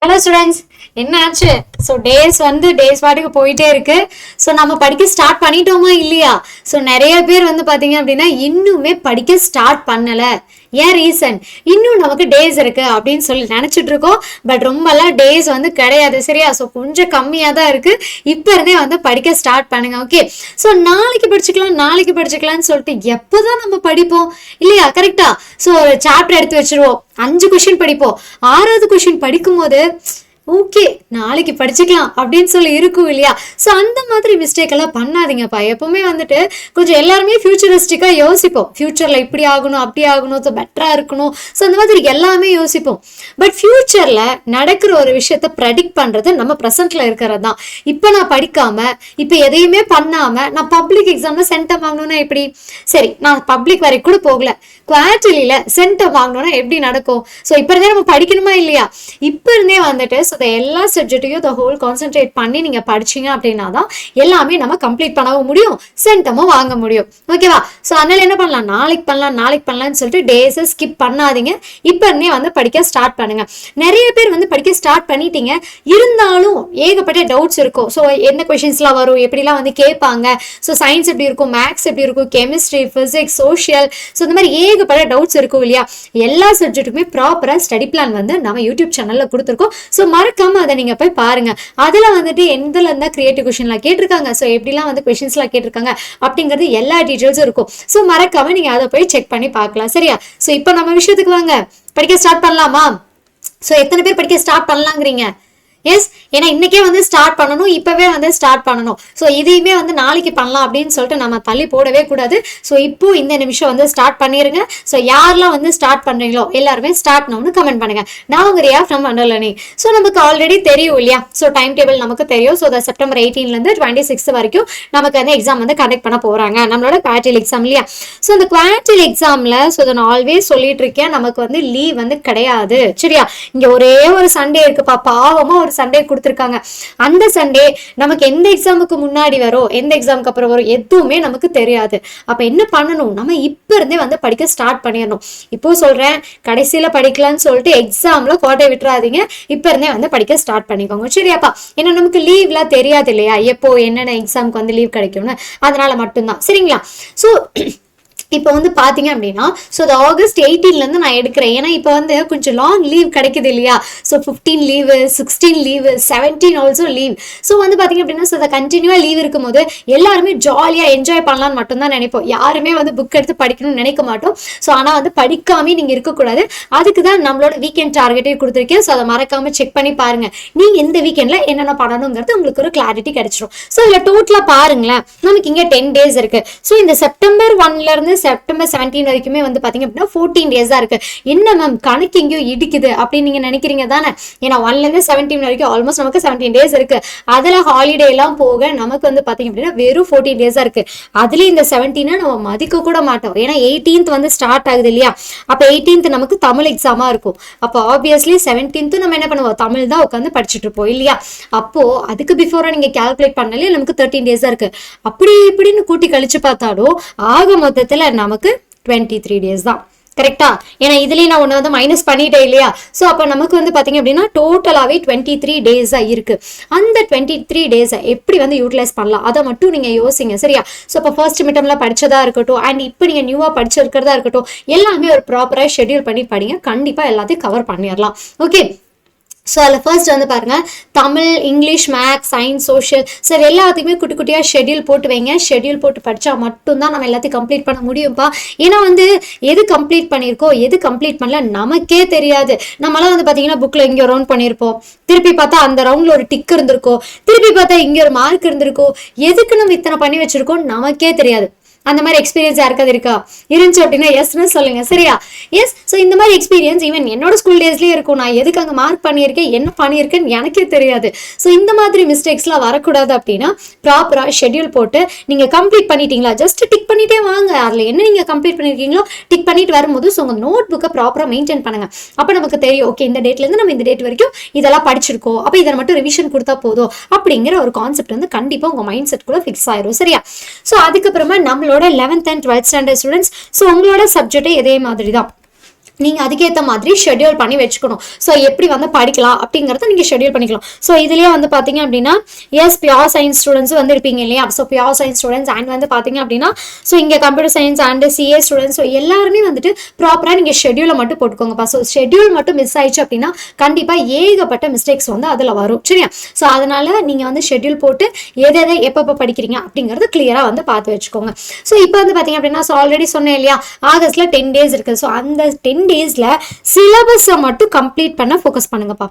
Hello students, என்ன ஆச்சு? So days பாட்டுக்கு போயிட்டே இருக்கு. ஸோ நம்ம படிக்க ஸ்டார்ட் பண்ணிட்டோமா இல்லையா? ஸோ நிறைய பேர் பார்த்தீங்க அப்படின்னா இன்னுமே படிக்க ஸ்டார்ட் பண்ணல. ஏன் ரீசன்? இன்னும் நமக்கு டேஸ் இருக்கு அப்படின்னு சொல்லி நினைச்சிட்டு இருக்கோம். பட் ரொம்பலாம் டேஸ் கிடையாது, சரியா? ஸோ கொஞ்சம் கம்மியாக தான் இருக்கு. இப்போ இருந்தே படிக்க ஸ்டார்ட் பண்ணுங்க, ஓகே? ஸோ நாளைக்கு படிச்சுக்கலாம்னு சொல்லிட்டு எப்போதான் நம்ம படிப்போம் இல்லையா? கரெக்டா? ஸோ ஒரு சாப்டர் எடுத்து வச்சிருவோம், 5 கொஸ்டின் படிப்போம். 6வது கொஸ்டின் படிக்கும் போது ஓகே நாளைக்கு படிச்சுக்கலாம் அப்படின்னு சொல்லி இருக்கும் இல்லையா? ஸோ அந்த மாதிரி மிஸ்டேக் எல்லாம் பண்ணாதீங்கப்பா. எப்பவுமே கொஞ்சம் எல்லாருமே ஃபியூச்சரிஸ்டிக்கா யோசிப்போம். ஃபியூச்சர்ல இப்படி ஆகணும், அப்படி ஆகணும், ஸோ பெட்டரா இருக்கணும், ஸோ அந்த மாதிரி எல்லாமே யோசிப்போம். பட் ஃபியூச்சர்ல நடக்கிற ஒரு விஷயத்த ப்ரெடிக்ட் பண்றது நம்ம ப்ரெசென்ட்ல இருக்கிறது தான். இப்போ நான் படிக்காம, இப்போ எதையுமே பண்ணாம நான் பப்ளிக் எக்ஸாம்ல சென்டம் வாங்கணும்னா எப்படி? சரி, நான் பப்ளிக் வரைக்கும் கூட போகல, குவார்டர்லியில சென்டம் வாங்கணும்னா எப்படி நடக்கும்? ஸோ இப்போ இருந்தே நம்ம படிக்கணுமா இல்லையா? இப்போ இருந்தே ஸோ எல்லா சப்ஜெக்டையும் ஹோல் கான்சென்ட்ரேட் பண்ணி நீங்க படிச்சீங்க அப்படின்னா தான் எல்லாமே நம்ம கம்ப்ளீட் பண்ணவும் முடியும், சென்டமும் வாங்க முடியும், ஓகேவா? ஸோ அதனால என்ன பண்ணலாம், நாளைக்கு பண்ணலாம்னு சொல்லிட்டு டேஸை ஸ்கிப் பண்ணாதீங்க. இப்போ இருந்தே படிக்க ஸ்டார்ட் பண்ணுங்க. நிறைய பேர் படிக்க ஸ்டார்ட் பண்ணிட்டீங்க, இருந்தாலும் ஏகப்பட்ட டவுட்ஸ் இருக்கும். ஸோ என்ன கொஸ்டின்ஸ்லாம் வரும், எப்படிலாம் கேட்பாங்க, ஸோ சயின்ஸ் எப்படி இருக்கும், மேக்ஸ் எப்படி இருக்கும், கெமிஸ்ட்ரி, பிசிக்ஸ், சோஷியல், ஸோ இந்த மாதிரி ஏகப்பட்ட டவுட்ஸ் இருக்கும் இல்லையா? எல்லா சப்ஜெக்ட்டுக்குமே ப்ராப்பரா ஸ்டடி பிளான் நம்ம யூடியூப் சேனல்ல கொடுத்துருக்கோம். ஸோ மறக்காம அதை நீங்க போய் பாருங்க. அதுல எந்தல இருந்தா கிரியேட்டிவ் கொஸ்டின்லாம் கேட்டிருக்காங்க, ஸோ எப்படிலாம் கொஸ்டின்ஸ்லாம் கேட்டிருக்காங்க அப்படிங்கிறது எல்லா டீட்டெயில்ஸும் இருக்கும். ஸோ மறக்காம நீங்க அதை போய் செக் பண்ணி பார்க்கலாம், சரியா? ஸோ இப்போ நம்ம விஷயத்துக்கு வாங்க, படிக்க ஸ்டார்ட் பண்ணலாமா? ஸோ எத்தனை பேர் படிக்க ஸ்டார்ட் பண்ணலாங்கிறீங்க? எஸ், ஏன்னா இன்னைக்கே ஸ்டார்ட் பண்ணணும், இப்பவே ஸ்டார்ட் பண்ணணும். ஸோ இதையுமே நாளைக்கு பண்ணலாம் அப்படின்னு சொல்லிட்டு நம்ம தள்ளி போடவே கூடாது. ஸோ இப்போ இந்த நிமிஷம் ஸ்டார்ட் பண்ணிருங்க. ஸோ யாரெல்லாம் ஸ்டார்ட் பண்றீங்களோ எல்லாருமே ஸ்டார்ட் நவுன்னு கமெண்ட் பண்ணுங்க. நான் உங்க Riya from wonder learning. So நமக்கு ஆல்ரெடி தெரியும் இல்லையா? ஸோ டைம் டேபிள் நமக்கு தெரியும். ஸோ செப்டம்பர் 18ல 26 வரைக்கும் நமக்கு எக்ஸாம் கண்டக்ட் பண்ண போறாங்க, நம்மளோட குவார்டர்லி எக்ஸாம் இல்லையா? ஸோ அந்த குவார்டர்லி எக்ஸாம்ல நான் ஆல்வேஸ் சொல்லிட்டு இருக்கேன், நமக்கு லீவ் கிடையாது, சரியா? இங்க ஒரே ஒரு சண்டே இருக்குப்பா, பாவமா ஒரு சண்டே கொடுத்திருக்காங்க. அந்த சண்டே நமக்கு எந்த எக்ஸாமுக்கு முன்னாடி வரும், எந்த எக்ஸாமுக்கு அப்புறம் வரும், எதுவுமே நமக்கு தெரியாது. அப்ப என்ன பண்ணணும், நம்ம இப்ப இருந்தே படிக்க ஸ்டார்ட் பண்ணிடணும். இப்போ சொல்றேன், கடைசியில படிக்கலாம்னு சொல்லிட்டு எக்ஸாம்ல கோட்டை விட்டுறாதீங்க. இப்ப இருந்தே படிக்க ஸ்டார்ட் பண்ணிக்கோங்க, சரியாப்பா? ஏன்னா நமக்கு லீவ்லாம் தெரியாது இல்லையா, எப்போ என்னென்ன எக்ஸாமுக்கு லீவ் கிடைக்கும்னு, அதனால மட்டும்தான், சரிங்களா? ஸோ இப்போ பாத்தீங்க அப்படின்னா, ஸோ ஆகஸ்ட் 18ல நான் எடுக்கிறேன். ஏன்னா இப்போ கொஞ்சம் லாங் லீவ் கிடைக்குது இல்லையா? So 15 leave, 16 leave, 17 also leave. So பாத்தீங்க அப்படின்னா, ஸோ அதை கண்டினியூவா லீவ் இருக்கும் போது எல்லாருமே ஜாலியா என்ஜாய் பண்ணலாம்னு மட்டும்தான் நினைப்போம். யாருமே புக் எடுத்து படிக்கணும்னு நினைக்க மாட்டோம். ஸோ ஆனா படிக்காம நீங்க இருக்கக்கூடாது. அதுக்கு தான் நம்மளோட வீக்கெண்ட் டார்கெட்டே கொடுத்துருக்கேன். ஸோ அதை மறக்காம செக் பண்ணி பாருங்க. நீங்க இந்த வீக்கெண்ட்ல என்னென்ன பண்ணணுங்கிறது உங்களுக்கு ஒரு கிளாரிட்டி கிடைச்சிடும். ஸோ இதுல டோட்டலா பாருங்களேன், நமக்கு இங்க 10 டேஸ் இருக்கு. ஸோ இந்த செப்டம்பர் 1ல இருந்து செப்டம்பர் 17 வரைக்குமே பாத்தீங்க அப்படின்னா 14 டேஸ் தான் இருக்கு. என்ன மேம் கணக்கு எங்கேயோ இடிக்குது அப்படின்னு நீங்க நினைக்கிறீங்க தானே? ஏன்னா 1ல இருந்து 17 வரைக்கும் ஆல்மோஸ்ட் நமக்கு 17 டேஸ் இருக்கு. அதுல ஹாலிடே எல்லாம் போக நமக்கு பாத்தீங்க அப்படின்னா வெறும் 14 டேஸ் தான் இருக்கு. அதுல இந்த 17 நம்ம மதிக்க கூட மாட்டோம். ஏன்னா 18th ஸ்டார்ட் ஆகுது இல்லையா? அப்ப 18th நமக்கு தமிழ் எக்ஸாமா இருக்கும். அப்போ ஆப்வியஸ்லி 17th நம்ம என்ன பண்ணுவோம், தமிழ் தான் உட்காந்து படிச்சுட்டு இருப்போம் இல்லையா? அப்போ அதுக்கு பிஃபோரா நீங்க கால்குலேட் பண்ணாலே நமக்கு 13 டேஸ் தான் இருக்கு. அப்படி இப்படின்னு கூட்டி கழிச்சு பார்த்தாலும் ஆக மொத்தத்துல நமக்கு 23 டேஸ் தான், கரெக்டா? ஏன்னா இதுலயே நான் ஒண்ணு மைனஸ் பண்ணிட்டேன் இல்லையா? சோ அப்ப நமக்கு பாத்தீங்க அப்படின்னா டோட்டலாவே 23 டேஸ் இருக்கு. அந்த 23 டேஸ் எப்படி யூட்டிலைஸ் பண்ணலாம் அதை மட்டும் நீங்க யோசிங்க, சரியா? சோ அப்ப ஃபர்ஸ்ட் மிட்டம்ல படிச்சதா இருக்கட்டும், அண்ட் இப்போ நீங்க நியூவா படிச்சிருக்கிறதா இருக்கட்டும், எல்லாமே ஒரு ப்ராப்பரா ஷெட்யூல் பண்ணி படிங்க. கண்டிப்பா எல்லாத்தையும் கவர் பண்ணிடலாம், ஓகே? ஸோ அதில் ஃபர்ஸ்ட் பாருங்க, Tamil, English, maths, science, social, sir எல்லாத்தையுமே குட்டி குட்டியாக ஷெட்யூல் போட்டு வைங்க. ஷெட்யூல் போட்டு படித்தா மட்டும்தான் நம்ம எல்லாத்தையும் கம்ப்ளீட் பண்ண முடியும்ப்பா. ஏன்னா எது கம்ப்ளீட் பண்ணியிருக்கோம், எது கம்ப்ளீட் பண்ணல நமக்கே தெரியாது. நம்மளாம் பார்த்தீங்கன்னா புக்கில் இங்கே ரவுண்ட் பண்ணியிருப்போம், திருப்பி பார்த்தா அந்த ரவுண்டில் ஒரு டிக் இருந்திருக்கும், திருப்பி பார்த்தா இங்கே ஒரு மார்க் இருந்திருக்கும். எதுக்கு நம்ம இத்தனை பண்ணி வச்சிருக்கோம் நமக்கே தெரியாது. அந்த மாதிரி எக்ஸ்பீரியன்ஸ் யாருக்காவது இருக்கா? இருந்துச்சு அப்படின்னா எஸ்ன்னு சொல்லுங்க, சரியா? எஸ். ஸோ இந்த மாதிரி எக்ஸ்பீரியன்ஸ் ஈவன் என்னோட ஸ்கூல் டேஸ்லேயே இருக்கும். நான் எதுக்கு அங்கே மார்க் பண்ணியிருக்கேன், என்ன பண்ணியிருக்கேன்னு எனக்கே தெரியாது. ஸோ இந்த மாதிரி மிஸ்டேக்ஸ்லாம் வரக்கூடாது அப்படின்னா ப்ராப்பராக ஷெட்யூல் போட்டு நீங்கள் கம்ப்ளீட் பண்ணிட்டீங்களா, ஜஸ்ட் டிக் பண்ணிட்டே வாங்க. அதில் என்ன நீங்கள் கம்ப்ளீட் பண்ணியிருக்கீங்களோ டிக் பண்ணிட்டு வரும்போது ஸோ உங்கள் நோட் புக்கை ப்ராப்பராக மெயின்டைன் பண்ணுங்க. அப்போ நமக்கு தெரியும், ஓகே இந்த டேட்லேருந்து நம்ம இந்த டேட் வரைக்கும் இதெல்லாம் படிச்சிருக்கோம், அப்போ இதை மட்டும் ரிவிஷன் கொடுத்தா போதும் அப்படிங்கிற ஒரு கான்செப்ட் கண்டிப்பாக உங்கள் மைண்ட் செட் கூட ஃபிக்ஸ் ஆயிரும், சரியா? ஸோ அதுக்கப்புறமா நம்மளோட 11th and 12th standard students, so உங்களோட சப்ஜெக்டே இதே மாதிரி தான். நீங்கள் அதுக்கேற்ற மாதிரி ஷெட்யூல் பண்ணி வச்சுக்கணும். ஸோ எப்படி வந்து படிக்கலாம் அப்படிங்கிறத நீங்கள் ஷெட்யூல் பண்ணிக்கலாம். ஸோ இதுலேயே வந்து பார்த்தீங்க அப்படின்னா பியூர் சயின்ஸ் ஸ்டூடெண்ட்ஸ் வந்து இருப்பீங்க இல்லையா? So pure science students and வந்து பார்த்தீங்க அப்படின்னா ஸோ இங்கே computer science and CA students so எல்லாருமே வந்துட்டு ப்ராப்பராக நீங்கள் ஷெட்யூலை மட்டும் போட்டுக்கோங்கப்பா. ஸோ ஷெட்யூல் மட்டும் மிஸ் ஆயிடுச்சு அப்படின்னா கண்டிப்பாக ஏகப்பட்ட மிஸ்டேக்ஸ் வந்து அதில் வரும். சரியா? ஸோ அதனால நீங்கள் வந்து ஷெட்யூல் போட்டு எதை எப்பப்போ படிக்கிறீங்க அப்படிங்கிறது கிளியராக வந்து பார்த்து வச்சுக்கோங்க. ஸோ இப்போ வந்து பார்த்தீங்க அப்படின்னா ஸோ ஆல்ரெடி சொன்னேன் இல்லையா, ஆகஸ்ட்ல 10 days இருக்குது. ஸோ அந்த 10 daysல சிலபஸை மட்டும் கம்ப்ளீட் பண்ண ஃபோக்கஸ் பண்ணுங்கப்பா.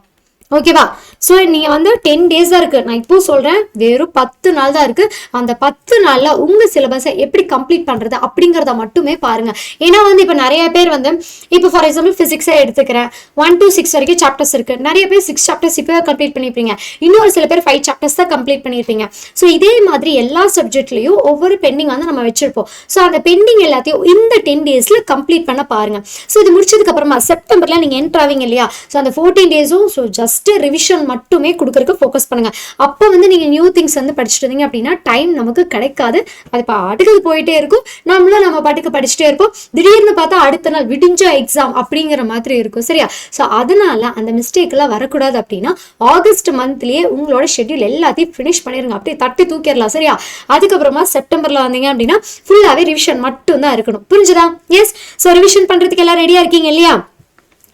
ஓகேவா? ஸோ நீங்கள் வந்து 10 days தான் இருக்குது. நான் இப்போ சொல்கிறேன், வெறும் 10 நாள் தான் இருக்குது. அந்த 10 நாளில் உங்கள் சிலபஸை எப்படி கம்ப்ளீட் பண்ணுறது அப்படிங்கிறத மட்டுமே பாருங்கள். ஏன்னா வந்து இப்போ நிறைய பேர் வந்து இப்போ ஃபார் எக்ஸாம்பிள் ஃபிசிக்ஸை எடுத்துக்கிறேன், 1 to 6 வரைக்கும் சாப்டர்ஸ் இருக்குது. நிறைய பேர் 6 chapters இப்போ கம்ப்ளீட் பண்ணியிருப்பீங்க. இன்னொரு சில பேர் 5 chapters தான் கம்ப்ளீட் பண்ணியிருப்பீங்க. ஸோ இதே மாதிரி எல்லா சப்ஜெக்ட்லையும் ஒவ்வொரு பெண்டிங் வந்து நம்ம வச்சிருப்போம். ஸோ அந்த பெண்டிங் எல்லாத்தையும் இந்த 10 daysல கம்ப்ளீட் பண்ண பாருங்கள். ஸோ இது முடிச்சதுக்கு அப்புறமா செப்டம்பரில் நீங்கள் என்ட்ரு ஆவீங்க இல்லையா? ஸோ அந்த 14 days ஸோ ஜஸ்ட் ரிவிஷன் மட்டுமே கொடுக்கறதுக்கு ஃபோக்கஸ் பண்ணுங்க. அப்போ வந்து நீங்க நியூ திங்ஸ் வந்து படிச்சுட்டு இருந்தீங்க அப்படின்னா டைம் நமக்கு கிடைக்காது. அது பாட்டுக்கு போயிட்டே இருக்கும், நம்மளும் நம்ம பாட்டுக்கு படிச்சுட்டே இருப்போம். திடீர்னு பார்த்தா அடுத்த நாள் விடிஞ்ச எக்ஸாம் அப்படிங்கிற மாதிரி இருக்கும். சரியா? ஸோ அதனால அந்த மிஸ்டேக் எல்லாம் வரக்கூடாது அப்படின்னா ஆகஸ்ட் மந்த்லயே உங்களோட ஷெட்யூல் எல்லாத்தையும் ஃபினிஷ் பண்ணிருங்க. அப்படியே தட்டி தூக்கிடலாம். சரியா? அதுக்கப்புறமா செப்டம்பர்ல வந்தீங்க அப்படின்னா ஃபுல்லாவே ரிவிஷன் மட்டும் தான் இருக்கணும். புரிஞ்சுதா? எஸ். ஸோ ரிவிஷன் பண்றதுக்கு எல்லாம் ரெடியா இருக்கீங்க இல்லையா?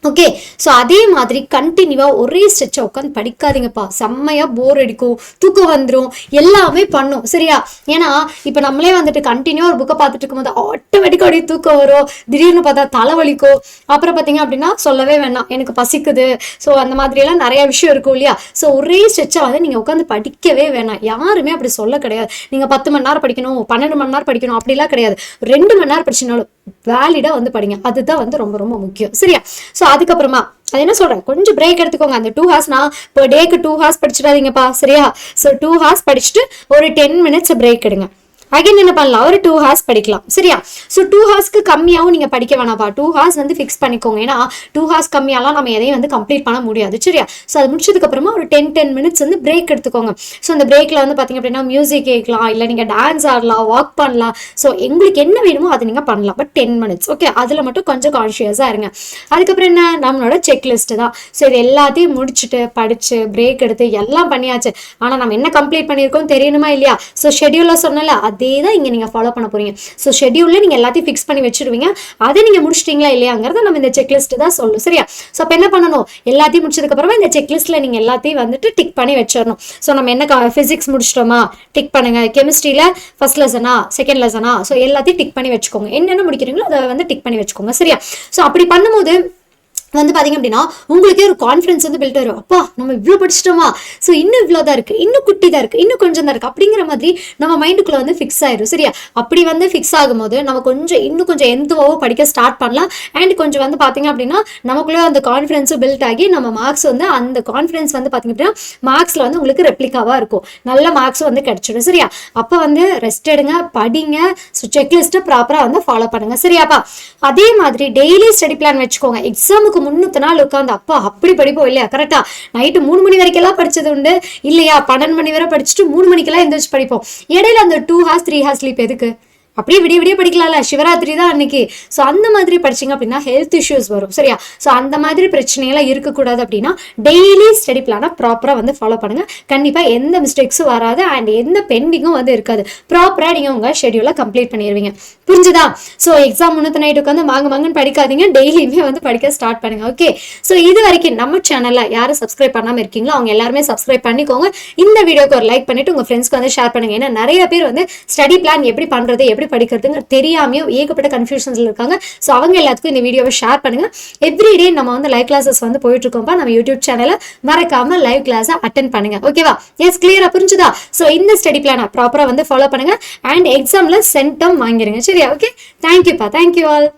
ஓகே. ஸோ அதே மாதிரி கண்டினியூவாக ஒரே ஸ்ட்ரெச்சை உட்காந்து படிக்காதீங்கப்பா. செம்மையாக போர் அடிக்கும், தூக்கம் வந்துடும், எல்லாமே பண்ணும். சரியா? ஏன்னா இப்போ நம்மளே வந்துட்டு கண்டினியூ ஒரு புக்கை பார்த்துட்டு இருக்கும்போது ஆட்டோமேட்டிக்காக அப்படியே தூக்கம் வரும். திடீர்னு பார்த்தா தலைவலிக்கும். அப்புறம் பார்த்தீங்க அப்படின்னா சொல்லவே வேணாம், எனக்கு பசிக்குது. ஸோ அந்த மாதிரியெல்லாம் நிறைய விஷயம் இருக்கும் இல்லையா? ஸோ ஒரே ஸ்ட்ரெச்சை வந்து நீங்கள் உட்காந்து படிக்கவே வேணாம். யாருமே அப்படி சொல்ல கிடையாது. நீங்கள் 10 மணி நேரம் படிக்கணும், 12 மணி நேரம் படிக்கணும் அப்படிலாம் கிடையாது. 2 மணி நேரம் படிச்சினாலும் வேலிடா வந்து படிங்க. அதுதான் வந்து ரொம்ப ரொம்ப முக்கியம். சரியா? ஸோ அதுக்கப்புறமா அது என்ன சொல்றேன், கொஞ்சம் பிரேக் எடுத்துக்கோங்க. அந்த 2 hours per டேக்கு 2 hours படிச்சிடாதீங்கப்பா. சரியா? ஸோ 2 hours படிச்சுட்டு ஒரு 10 minutes பிரேக் எடுங்க. அகைன் என்ன பண்ணலாம், ஒரு 2 hours படிக்கலாம். சரியா? ஸோ 2 hoursக்கு கம்மியாகவும் நீங்கள் படிக்க வேணாம்ப்பா. 2 hours வந்து ஃபிக்ஸ் பண்ணிக்கோங்க. ஏன்னா 2 hours கம்மியாலாம் நம்ம எதையும் வந்து கம்ப்ளீட் பண்ண முடியாது. சரியா? ஸோ அது முடிச்சதுக்கு அப்புறமா ஒரு 10 minutes வந்து பிரேக் எடுத்துக்கோங்க. ஸோ அந்த பிரேக்ல வந்து பார்த்தீங்க அப்படின்னா மியூசிக் கேட்கலாம், இல்லை நீங்கள் டான்ஸ் ஆடலாம், வாக் பண்ணலாம். ஸோ உங்களுக்கு என்ன வேணுமோ அதை நீங்கள் பண்ணலாம். பட் 10 minutes ஓகே, அதில் மட்டும் கொஞ்சம் கான்ஷியஸாக இருங்க. அதுக்கப்புறம் என்ன, நம்மளோட செக்லிஸ்ட் தான். ஸோ இது எல்லாத்தையும் முடிச்சுட்டு படிச்சு பிரேக் எடுத்து எல்லாம் பண்ணியாச்சு. ஆனால் நம்ம என்ன கம்ப்ளீட் பண்ணியிருக்கோம் தெரியணுமா இல்லையா? ஸோ ஷெட்யூலில் சொன்னல அதே தான் இங்கே நீங்கள் ஃபாலோ பண்ண போறீங்க. ஸோ ஷெட்யூலில் நீங்கள் எல்லாத்தையும் ஃபிக்ஸ் பண்ணி வச்சிருவீங்க. அதை நீங்கள் முடிச்சிட்டீங்களா இல்லையாங்கிறத நம்ம இந்த செக்லிஸ்ட் தான் சொல்லும். சரியா? ஸோ அப்போ என்ன பண்ணணும், எல்லாத்தையும் முடிச்சதுக்கு அப்புறமா இந்த செக்லிஸ்ட்ல நீங்கள் எல்லாத்தையும் வந்துட்டு டிக் பண்ணி வச்சிடணும். ஸோ நம்ம என்ன ஃபிசிக்ஸ் முடிச்சிட்டோமா டிக் பண்ணுங்க, கெமிஸ்ட்ரியில் ஃபர்ஸ்ட் லெசனா செகண்ட் லெசனா, ஸோ எல்லாத்தையும் டிக் பண்ணி வச்சுக்கோங்க. என்னென்ன முடிக்கிறீங்களோ அதை வந்து டிக் பண்ணி வச்சுக்கோங்க. சரியா? ஸோ அப்படி பண்ணும்போது வந்து பார்த்தீங்க அப்படின்னா உங்களுக்கே ஒரு கான்ஃபிடன்ஸ் வந்து பில்ட் வரும். அப்பா நம்ம இவ்வளோ படிச்சிட்டோமா, ஸோ இன்னும் இவ்வளோ தான் இருக்குது, இன்னும் குட்டி தான் இருக்குது, இன்னும் கொஞ்சம் தான் இருக்குது அப்படிங்கிற மாதிரி நம்ம மைண்டுக்குள்ளே வந்து ஃபிக்ஸ் ஆயிடும். சரியா? அப்படி வந்து ஃபிக்ஸ் ஆகும்போது நம்ம இன்னும் கொஞ்சம் எந்தவோ படிக்க ஸ்டார்ட் பண்ணலாம். அண்ட் கொஞ்சம் வந்து பார்த்தீங்க அப்படின்னா நமக்குள்ளே அந்த கான்ஃபிடன்ஸும் பில்ட் ஆகி நம்ம மார்க்ஸ் வந்து அந்த கான்ஃபிடன்ஸ் வந்து பார்த்தீங்க அப்படின்னா மார்க்ஸில் வந்து உங்களுக்கு ரெப்ளிகாவாக இருக்கும், நல்ல மார்க்ஸும் வந்து கிடைச்சிடும். சரியா? அப்போ வந்து ரெஸ்ட் எடுங்க, படிங்க. ஸோ செக்லிஸ்ட்டை ப்ராப்பராக வந்து ஃபாலோ பண்ணுங்க. சரியாப்பா? அதே மாதிரி டெய்லி ஸ்டடி பிளான் வச்சுக்கோங்க. எக்ஸாமுக்கு முன்னூத்த நாள் உட்காந்து அப்பா அப்படி படிப்போம் இல்லையா? கரெக்டா நைட்டு 3 மணி வரைக்கும் எல்லாம் படிச்சது உண்டு இல்லையா? 12 மணி வரை படிச்சுட்டு 3 மணிக்கெல்லாம் எந்திரிச்சு படிப்போம். இடையில அந்த 2 hours 3 hours ஸ்லீப் எதுக்கு? அப்படியே விடிய படிக்கலாம்ல, சிவராத்திரி தான் அன்னைக்கு. ஸோ அந்த மாதிரி படிச்சிங்க அப்படின்னா ஹெல்த் இஷ்யூஸ் வரும். சரியா? ஸோ அந்த மாதிரி பிரச்சனையெல்லாம் இருக்கக்கூடாது அப்படின்னா டெய்லி ஸ்டடி பிளானை ப்ராப்பராக வந்து ஃபாலோ பண்ணுங்க. கண்டிப்பாக எந்த மிஸ்டேக்ஸும் வராது அண்ட் எந்த பெண்டிங்கும் வந்து இருக்காது. ப்ராப்பராக நீங்கள் உங்கள் ஷெட்யூலை கம்ப்ளீட் பண்ணிடுவீங்க. புரிஞ்சுதா? ஸோ எக்ஸாம் முன்னத்து நைட்டு உட்காந்து மாங்கன்னு படிக்காதீங்க, டெய்லியுமே வந்து படிக்க ஸ்டார்ட் பண்ணுங்க. ஓகே. ஸோ இது வரைக்கும் நம்ம சேனலில் யாரும் சப்ஸ்கிரைப் பண்ணாமல் இருக்கீங்களோ அவங்க எல்லாருமே சப்ஸ்கிரைப் பண்ணிக்கோங்க. இந்த வீடியோக்கு ஒரு லைக் பண்ணிட்டு உங்கள் ஃப்ரெண்ட்ஸ்க்கு வந்து ஷேர் பண்ணுங்க. ஏன்னா நிறைய பேர் வந்து ஸ்டடி பிளான் எப்படி பண்ணுறது, எப்படி படிக்கிறதுங்க தெரியாமையும் ஏகப்பட்ட கன்ஃபியூஷன்ஸ்ல இருக்காங்க. ஸோ அவங்க எல்லாத்துக்கும் இந்த வீடியோவை ஷேர் பண்ணுங்க. எவ்ரிடே நம்ம வந்து லைவ் கிளாஸஸ் வந்து போயிட்டு இருக்கோம்ப்பா. நம்ம யூடியூப் சேனலை மறக்காம லைவ் கிளாஸை அட்டென்ட் பண்ணுங்க. ஓகேவா? எஸ், கிளியரா புரிஞ்சுதா? ஸோ இந்த ஸ்டடி பிளானை ப்ராப்பரா வந்து ஃபாலோ பண்ணுங்க அண்ட் எக்ஸாம்ல சென்டம் வாங்கிருங்க. சரியா? ஓகே, தேங்க்யூப்பா, தேங்க்யூ ஆல்.